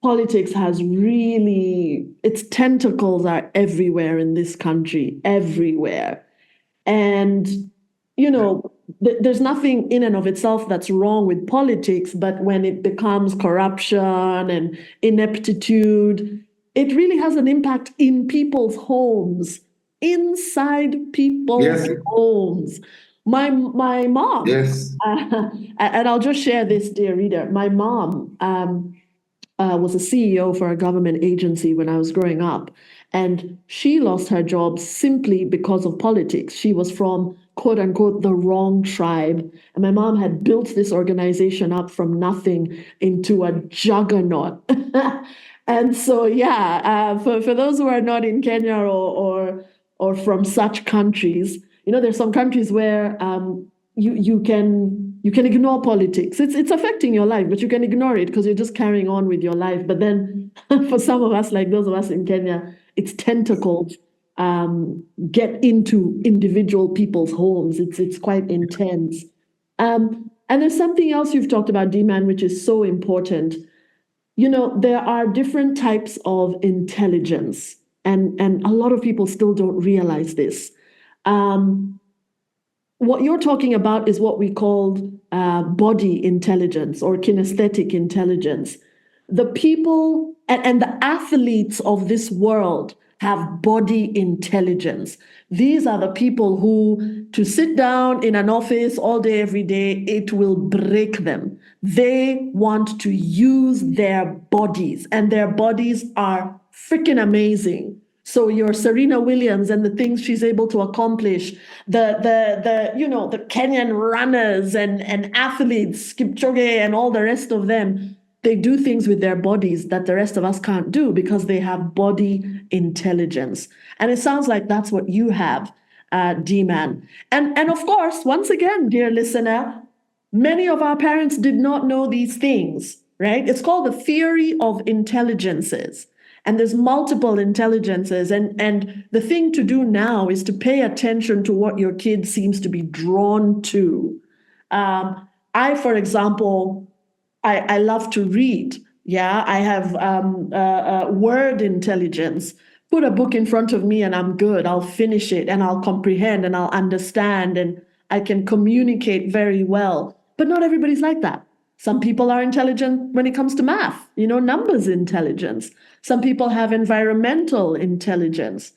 Speaker 1: politics has really, its tentacles are everywhere in this country, everywhere. And, there's nothing in and of itself that's wrong with politics, but when it becomes corruption and ineptitude, it really has an impact in people's homes, inside people's homes. My mom, and I'll just share this, dear reader. My mom was a CEO for a government agency when I was growing up, and she lost her job simply because of politics. She was from, quote unquote, the wrong tribe, and my mom had built this organization up from nothing into a juggernaut. And so, for those who are not in Kenya or from such countries, there's some countries where you can ignore politics. It's affecting your life, but you can ignore it because you're just carrying on with your life. But then for some of us, like those of us in Kenya, its tentacles get into individual people's homes. It's quite intense. And there's something else you've talked about, D-Man, which is so important. There are different types of intelligence, and a lot of people still don't realize this. What you're talking about is what we call body intelligence or kinesthetic intelligence. The people and the athletes of this world have body intelligence. These are the people who, to sit down in an office all day, every day, it will break them. They want to use their bodies, and their bodies are freaking amazing. So your Serena Williams and the things she's able to accomplish, the Kenyan runners and athletes, Kipchoge and all the rest of them, they do things with their bodies that the rest of us can't do because they have body intelligence. And it sounds like that's what you have, D-Man. And of course, once again, dear listener, many of our parents did not know these things, right? It's called the theory of intelligences. And there's multiple intelligences. And the thing to do now is to pay attention to what your kid seems to be drawn to. For example, I love to read. Yeah, I have word intelligence. Put a book in front of me and I'm good. I'll finish it and I'll comprehend and I'll understand and I can communicate very well. But not everybody's like that. Some people are intelligent when it comes to math, numbers intelligence. Some people have environmental intelligence.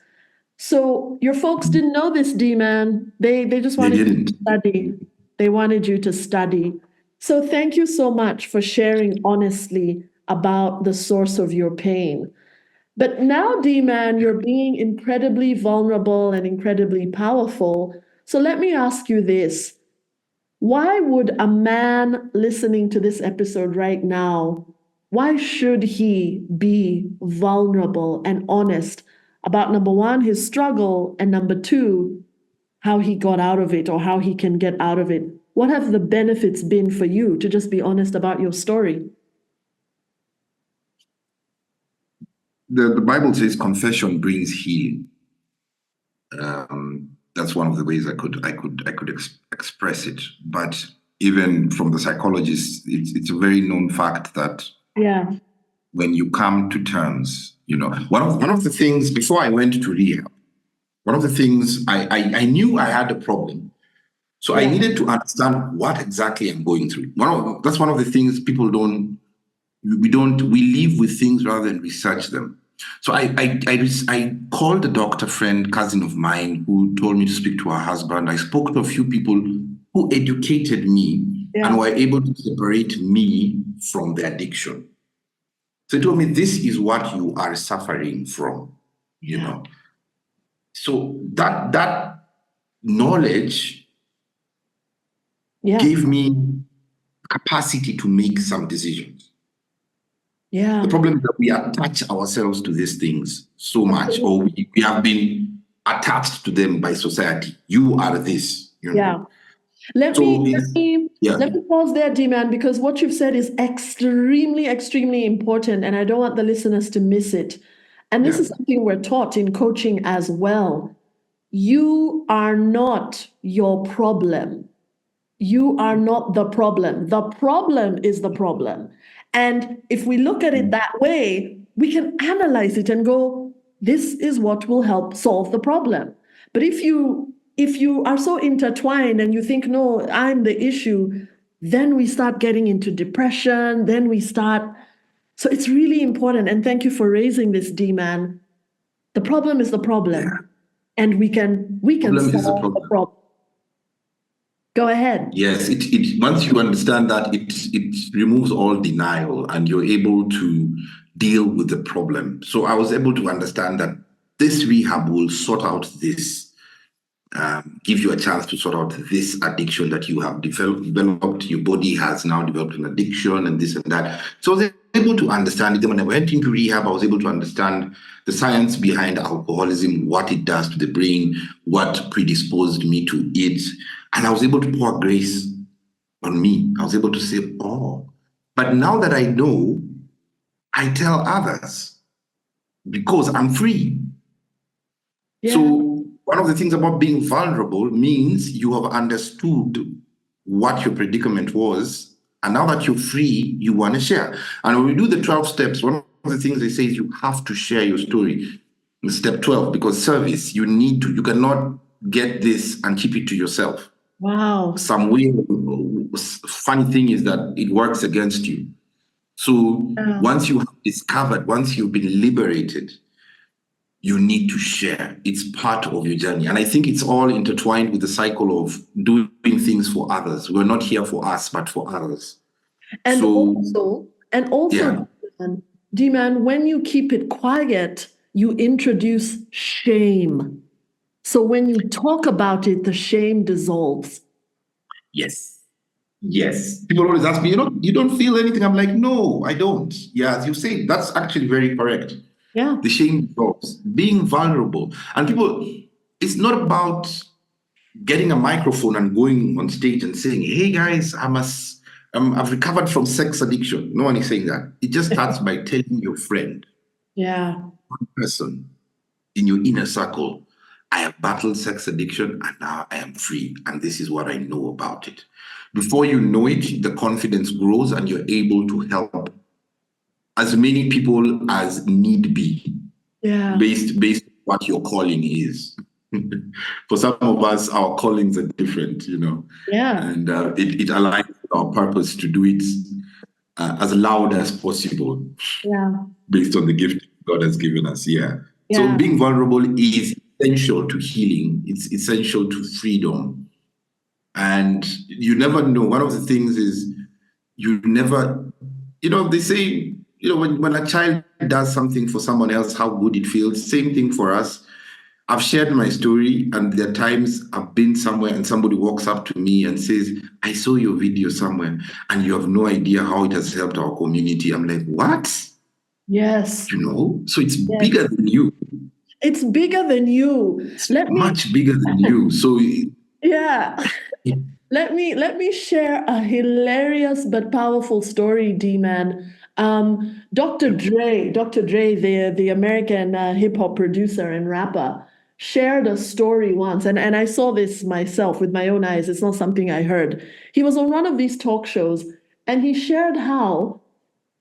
Speaker 1: So your folks didn't know this, D-Man. They just wanted you to study. They wanted you to study. So thank you so much for sharing honestly about the source of your pain. But now, D-Man, you're being incredibly vulnerable and incredibly powerful. So let me ask you this. Why would a man listening to this episode right now, why should he be vulnerable and honest about, number one, his struggle, and number two, how he got out of it or how he can get out of it? What have the benefits been for you to just be honest about your story?
Speaker 3: The Bible says confession brings healing. That's one of the ways I could express it. But even from the psychologists, it's a very known fact that when you come to terms, one of the things before I went to rehab, one of the things I knew I had a problem. So I needed to understand what exactly I'm going through. That's one of the things people we live with things rather than research them. So I called a doctor friend, cousin of mine, who told me to speak to her husband. I spoke to a few people who educated me and were able to separate me from the addiction. So they told me, this is what you are suffering from, So that knowledge gave me capacity to make some decisions. The problem is that we attach ourselves to these things so much, or we have been attached to them by society. You are this.
Speaker 1: Let me pause there, D-Man, because what you've said is extremely, extremely important, and I don't want the listeners to miss it. And this is something we're taught in coaching as well. You are not your problem. You are not the problem. The problem is the problem. And if we look at it that way, we can analyze it and go, this is what will help solve the problem. But if you are so intertwined and you think, no, I'm the issue, then we start getting into depression, so it's really important. And thank you for raising this, D-Man. The problem is the problem. And we can solve the problem. Go ahead.
Speaker 3: Yes, once you understand that, it removes all denial and you're able to deal with the problem. So I was able to understand that this rehab will sort out this, give you a chance to sort out this addiction that you have developed. Your body has now developed an addiction and this and that. So I was able to understand it. When I went into rehab, I was able to understand the science behind alcoholism, what it does to the brain, what predisposed me to it. And I was able to pour grace on me. I was able to say, but now that I know, I tell others because I'm free. So one of the things about being vulnerable means you have understood what your predicament was. And now that you're free, you want to share. And when we do the 12 steps, one of the things they say is you have to share your story. In step 12, because service, you cannot get this and keep it to yourself.
Speaker 1: Wow.
Speaker 3: Some weird, funny thing is that it works against you. So once you have discovered, once you've been liberated, you need to share. It's part of your journey. And I think it's all intertwined with the cycle of doing things for others. We're not here for us, but for others.
Speaker 1: And also, D-Man, when you keep it quiet, you introduce shame. So when you talk about it, the shame dissolves.
Speaker 3: Yes. Yes. People always ask me, you don't feel anything. I'm like, no, I don't. Yeah, as you say, that's actually very correct.
Speaker 1: Yeah.
Speaker 3: The shame drops, being vulnerable. And people, it's not about getting a microphone and going on stage and saying, hey guys, I've recovered from sex addiction. No one is saying that. It just starts by telling your friend,
Speaker 1: Yeah.
Speaker 3: one person in your inner circle, I have battled sex addiction and now I am free. And this is what I know about it. Before you know it, the confidence grows and you're able to help as many people as need be.
Speaker 1: Yeah.
Speaker 3: Based on what your calling is. For some of us, our callings are different,
Speaker 1: Yeah.
Speaker 3: and it aligns with our purpose to do it as loud as possible.
Speaker 1: Yeah.
Speaker 3: Based on the gift God has given us. Yeah.
Speaker 1: Yeah.
Speaker 3: So being vulnerable is essential to healing. It's essential to freedom. And you never know. One of the things is you never, they say, when a child does something for someone else, how good it feels. Same thing for us. I've shared my story, and there are times I've been somewhere and somebody walks up to me and says, I saw your video somewhere and you have no idea how it has helped our community. I'm like, what?
Speaker 1: Yes.
Speaker 3: So it's bigger than you.
Speaker 1: It's bigger than you.
Speaker 3: It's much bigger than you. So
Speaker 1: yeah. Let me share a hilarious but powerful story, D-Man. Dr. Dre, the American hip hop producer and rapper, shared a story once, and I saw this myself with my own eyes. It's not something I heard. He was on one of these talk shows, and he shared how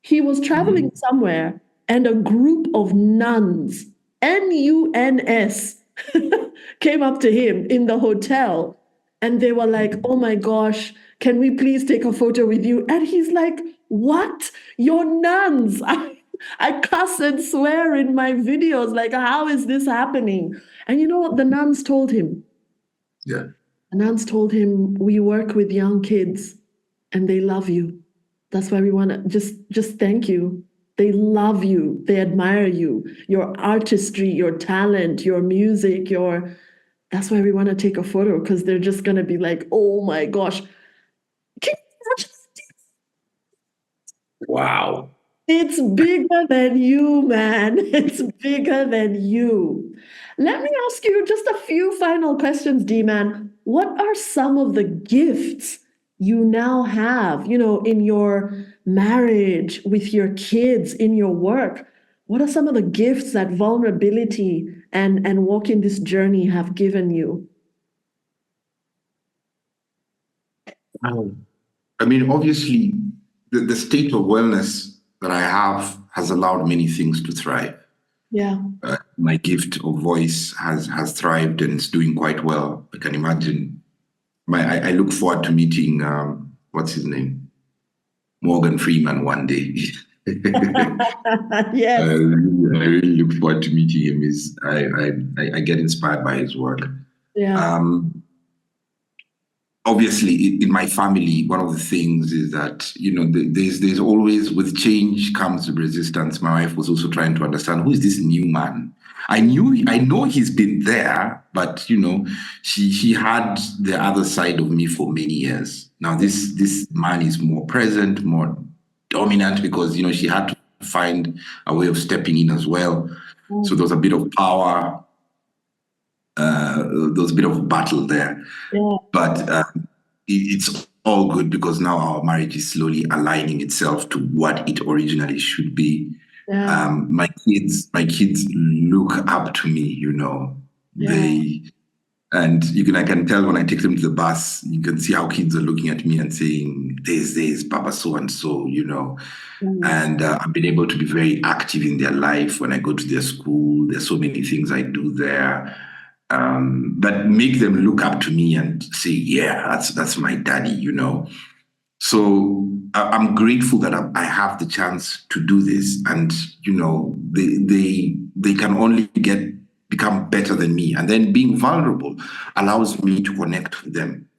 Speaker 1: he was traveling somewhere, and a group of nuns, Nuns, came up to him in the hotel. And they were like, oh my gosh, can we please take a photo with you? And he's like, what? You're nuns. I cuss and swear in my videos. Like, how is this happening? And you know what the nuns told him?
Speaker 3: Yeah.
Speaker 1: The nuns told him, we work with young kids and they love you. That's why we want to just thank you. They love you. They admire you. Your artistry, your talent, your music, that's why we want to take a photo, because they're just going to be like, oh my gosh.
Speaker 3: Wow.
Speaker 1: It's bigger than you, man. It's bigger than you. Let me ask you just a few final questions, D-Man. What are some of the gifts you now have, in your marriage, with your kids, in your work? What are some of the gifts that vulnerability and walking this journey have given you?
Speaker 3: I mean, obviously, the state of wellness that I have has allowed many things to thrive.
Speaker 1: Yeah.
Speaker 3: My gift of voice has thrived and it's doing quite well. I can imagine. I look forward to meeting, what's his name? Morgan Freeman one day.
Speaker 1: Yes.
Speaker 3: I really look forward to meeting him. I get inspired by his work.
Speaker 1: Yeah.
Speaker 3: Obviously, in my family, one of the things is that, there's always, with change comes resistance. My wife was also trying to understand, who is this new man? I know he's been there, but, she had the other side of me for many years. Now, this man is more present, more dominant, because, she had to find a way of stepping in as well. So there was a bit of power. There was a bit of a battle there.
Speaker 1: Yeah.
Speaker 3: But it's all good because now our marriage is slowly aligning itself to what it originally should be.
Speaker 1: Yeah.
Speaker 3: My kids look up to me,
Speaker 1: Yeah.
Speaker 3: I can tell when I take them to the bus, you can see how kids are looking at me and saying, there's Papa so-and-so, and I've been able to be very active in their life. When I go to their school, there's so many things I do there. But make them look up to me and say, yeah, that's my daddy, So I'm grateful that I have the chance to do this, and they can only become better than me, and then being vulnerable allows me to connect with them,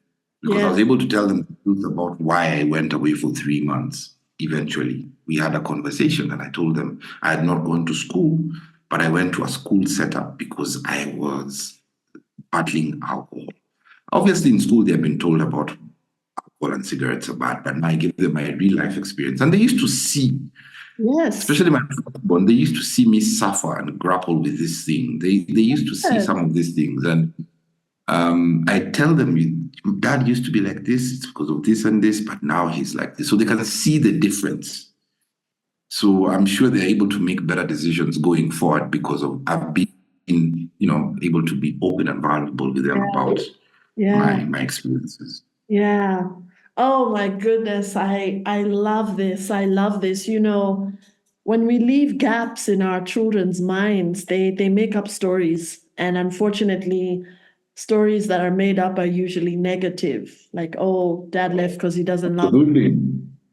Speaker 3: because I was able to tell them the truth about why I went away for 3 months. Eventually, we had a conversation, and I told them I had not gone to school. but I went to a school setup because I was battling alcohol. Obviously, in school, they've been told about alcohol and cigarettes are bad, but now I give them my real life experience. And they used to see,
Speaker 1: Yes.
Speaker 3: especially my firstborn, they used to see me suffer and grapple with this thing. They used to see
Speaker 1: Yes.
Speaker 3: some of these things. And I tell them, Dad used to be like this, it's because of this and this, but now he's like this. So they can see the difference. So I'm sure they're able to make better decisions going forward because of I've been, able to be open and vulnerable with them about my experiences.
Speaker 1: Yeah. Oh my goodness. I love this. I love this. When we leave gaps in our children's minds, they make up stories. And unfortunately, stories that are made up are usually negative. Like, oh, dad left because he doesn't love me.
Speaker 3: Absolutely.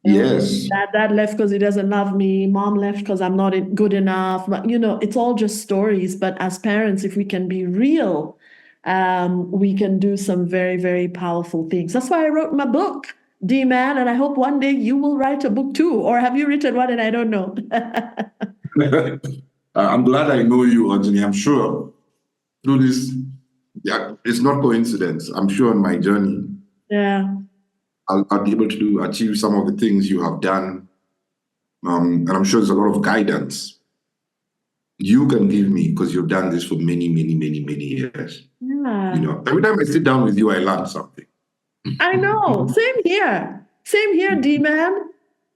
Speaker 3: Yes.
Speaker 1: Dad left because he doesn't love me. Mom left because I'm not good enough. But, it's all just stories. But as parents, if we can be real, we can do some very, very powerful things. That's why I wrote my book, D-Man, and I hope one day you will write a book too. Or have you written one and I don't know?
Speaker 3: I'm glad I know you, Ojany. I'm sure through this, it's not coincidence. I'm sure on my journey, I'll be able to achieve some of the things you have done. And I'm sure there's a lot of guidance you can give me because you've done this for many, many, many, many years.
Speaker 1: Yeah.
Speaker 3: Every time I sit down with you, I learn something.
Speaker 1: I know. Same here, D-Man.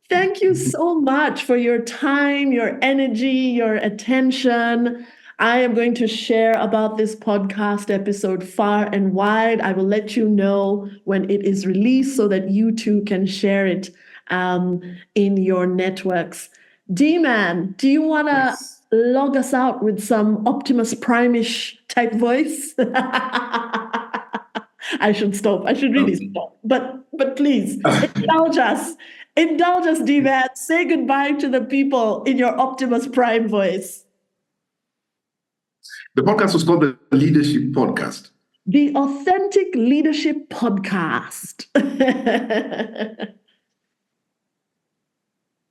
Speaker 1: Thank you so much for your time, your energy, your attention. I am going to share about this podcast episode far and wide. I will let you know when it is released so that you too can share it in your networks. D-Man, do you want to log us out with some Optimus Prime-ish type voice? I should stop. I should really stop. But please, indulge us. Indulge us, D-Man. Say goodbye to the people in your Optimus Prime voice.
Speaker 3: The podcast was called the Leadership Podcast.
Speaker 1: The Authentic Leadership Podcast.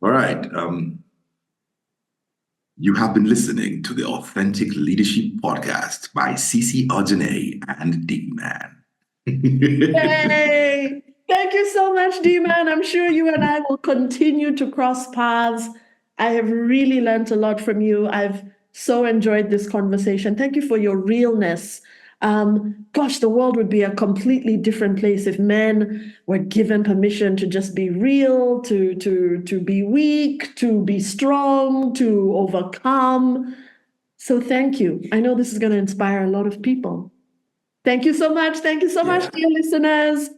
Speaker 3: All right. You have been listening to the Authentic Leadership Podcast by CC Ojany and D-Man.
Speaker 1: Yay! Thank you so much, D-Man. I'm sure you and I will continue to cross paths. I have really learned a lot from you. I've so enjoyed this conversation. Thank you for your realness. The world would be a completely different place if men were given permission to just be real, to be weak, to be strong, to overcome. So thank you. I know this is going to inspire a lot of people. Thank you so much. Thank you so much, dear listeners.